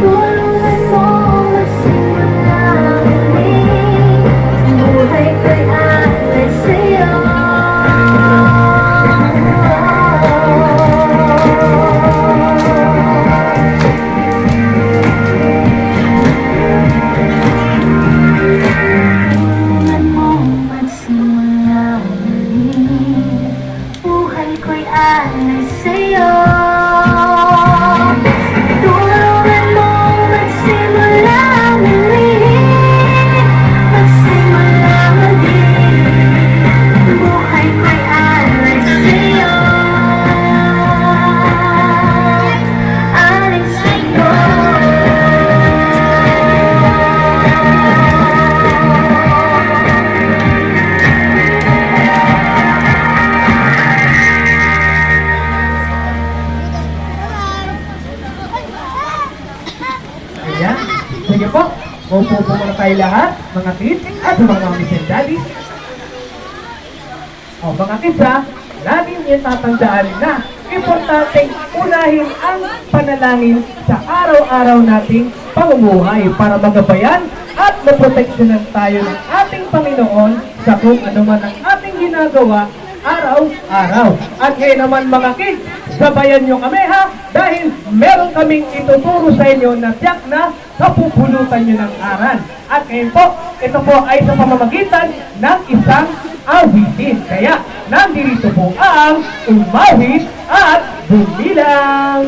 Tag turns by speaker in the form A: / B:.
A: Tulungan mo magsimula muli. Buhay ko'y alay sa'yo. Tulungan mo magsimula muli. Buhay ko'y alay sa'yo. Tulungan mo magsimula muli. Magsimula muli. Buhay ko'y alay sa'yo. Alay sa'yo.
B: Ayan. Sige po. Upo po muna tayo lahat, mga kids at mga mommies and daddies. O mga kids ha, laging yung tatandaan na importanteng unahin ang panalangin sa araw-araw nating pamumuhay para magabayan at maproteksyonan tayo ng ating Panginoon sa kung ano man ang ating ginagawa araw-araw. At ngayon naman mga kids, sabayan nyo kami ha, dahil meron kaming ituturo sa inyo na tiyak na kapupulutan nyo ng aral. At ngayon po, ito po ay sa pamamagitan ng isang awitin. Kaya, nandito po ang umawit at bumilang.